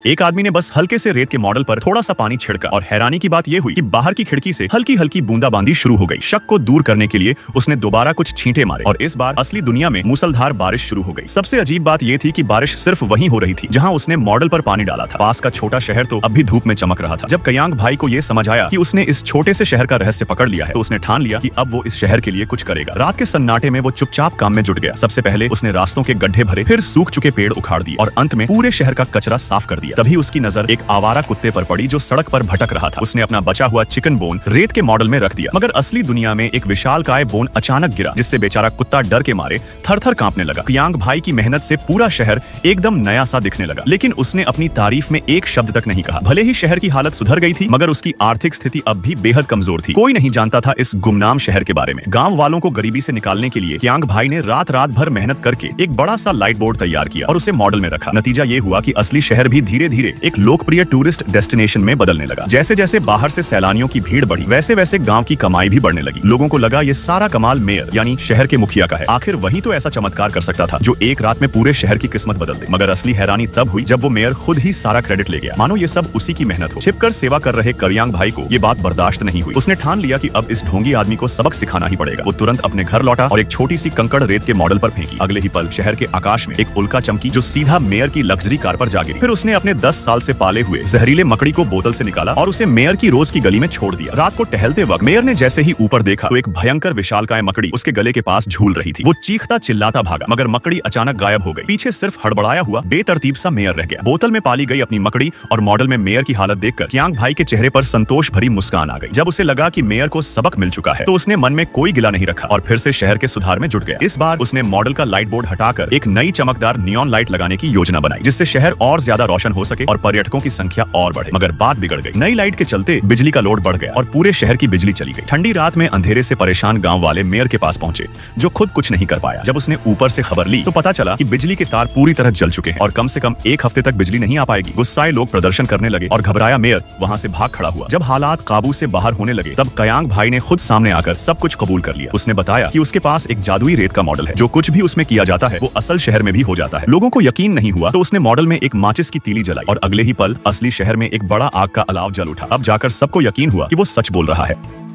एक आदमी ने बस हल्के से रेत के मॉडल पर थोड़ा सा पानी छिड़का और हैरानी की बात यह हुई कि बाहर की खिड़की से हल्की हल्की बूंदाबांदी शुरू हो गई। शक को दूर करने के लिए उसने दोबारा कुछ छींटे मारे और इस बार असली दुनिया में मूसलधार बारिश शुरू हो गई। सबसे अजीब बात यह थी कि बारिश सिर्फ वहीं हो रही थी जहां उसने मॉडल पर पानी डाला था। पास का छोटा शहर तो अब भी धूप में चमक रहा था। जब कयांग भाई को यह समझ आया कि उसने इस छोटे से शहर का रहस्य पकड़ लिया है तो उसने ठान लिया कि अब वो इस शहर के लिए कुछ करेगा। रात के सन्नाटे में वो चुपचाप काम में जुट गया। सबसे पहले उसने रास्तों के गड्ढे भरे, फिर सूख चुके पेड़ उखाड़ दिए और अंत में पूरे शहर का कचरा साफ कर दिया। तभी उसकी नजर एक आवारा कुत्ते पर पड़ी जो सड़क पर भटक रहा था। उसने अपना बचा हुआ चिकन बोन रेत के मॉडल में रख दिया, मगर असली दुनिया में एक विशालकाय बोन अचानक गिरा जिससे बेचारा कुत्ता डर के मारे थर-थर कांपने लगा। कयांग भाई की मेहनत से पूरा शहर एकदम नया सा दिखने लगा, लेकिन उसने अपनी तारीफ में एक शब्द तक नहीं कहा। भले ही शहर की हालत सुधर गई थी, मगर उसकी आर्थिक स्थिति अब भी बेहद कमजोर थी। कोई नहीं जानता था इस गुमनाम शहर के बारे में। गांव वालों को गरीबी से निकालने के लिए कयांग भाई ने रात भर मेहनत करके एक बड़ा सा लाइट बोर्ड तैयार किया और उसे मॉडल में रखा। नतीजा ये हुआ कि असली शहर भी धीरे धीरे एक लोकप्रिय टूरिस्ट डेस्टिनेशन में बदलने लगा। जैसे जैसे बाहर से सैलानियों की भीड़ बढ़ी, वैसे वैसे गांव की कमाई भी बढ़ने लगी। लोगों को लगा ये सारा कमाल मेयर यानी शहर के मुखिया का है। आखिर वही तो ऐसा चमत्कार कर सकता था जो एक रात में पूरे शहर की किस्मत बदल दे। मगर असली हैरानी तब हुई जब वो मेयर खुद ही सारा क्रेडिट ले गया, मानो ये सब उसी की मेहनत हो। छिपकर सेवा कर रहे कयांग भाई को ये बात बर्दाश्त नहीं हुई। उसने ठान लिया कि अब इस ढोंगी आदमी को सबक सिखाना ही पड़ेगा। वो तुरंत अपने घर लौटा और एक छोटी सी कंकड़ रेत के मॉडल पर फेंकी। अगले ही पल शहर के आकाश में एक उल्का चमकी जो सीधा मेयर की लग्जरी कार पर जा गिरी। फिर उसने अपने 10 साल से पाले हुए जहरीले मकड़ी को बोतल से निकाला और उसे मेयर की रोज की गली में छोड़ दिया। रात को टहलते वक्त मेयर ने जैसे ही ऊपर देखा तो एक भयंकर विशालकाय मकड़ी उसके गले के पास झूल रही थी। वो चीखता चिल्लाता भागा, मगर मकड़ी अचानक गायब हो गई। पीछे सिर्फ हड़बड़ाया हुआ बेतरतीब सा मेयर रह गया। बोतल में पाली गई अपनी मकड़ी और मॉडल में मेयर की हालत देखकर कयांग भाई के चेहरे पर संतोष भरी मुस्कान आ गई। जब उसे लगा कि मेयर को सबक मिल चुका है तो उसने मन में कोई गिला नहीं रखा और फिर से शहर के सुधार में जुट गया। इस बार उसने मॉडल का लाइट बोर्ड हटाकर एक नई चमकदार नियॉन लाइट लगाने की योजना बनाई, जिससे शहर और ज्यादा रोशन हो सके और पर्यटकों की संख्या और बढ़े। मगर बात बिगड़ गई। नई लाइट के चलते बिजली का लोड बढ़ गया और पूरे शहर की बिजली चली गई। ठंडी रात में अंधेरे से परेशान गांव वाले मेयर के पास पहुंचे, जो खुद कुछ नहीं कर पाया। जब उसने ऊपर से खबर ली तो पता चला कि बिजली के तार पूरी तरह जल चुके हैं और कम से कम एक हफ्ते तक बिजली नहीं आ पाएगी। गुस्साए लोग प्रदर्शन करने लगे और घबराया मेयर वहां से भाग खड़ा हुआ। जब हालात काबू से बाहर होने लगे तब कयांग भाई ने खुद सामने आकर सब कुछ कबूल कर लिया। उसने बताया कि उसके पास एक जादुई रेत का मॉडल है, जो कुछ भी उसमें किया जाता है वो असल शहर में भी हो जाता है। लोगों को यकीन नहीं हुआ तो उसने मॉडल में एक माचिस की तीली जलाई और अगले ही पल असली शहर में एक बड़ा आग का अलाव जल उठा। अब जाकर सबको यकीन हुआ कि वो सच बोल रहा है।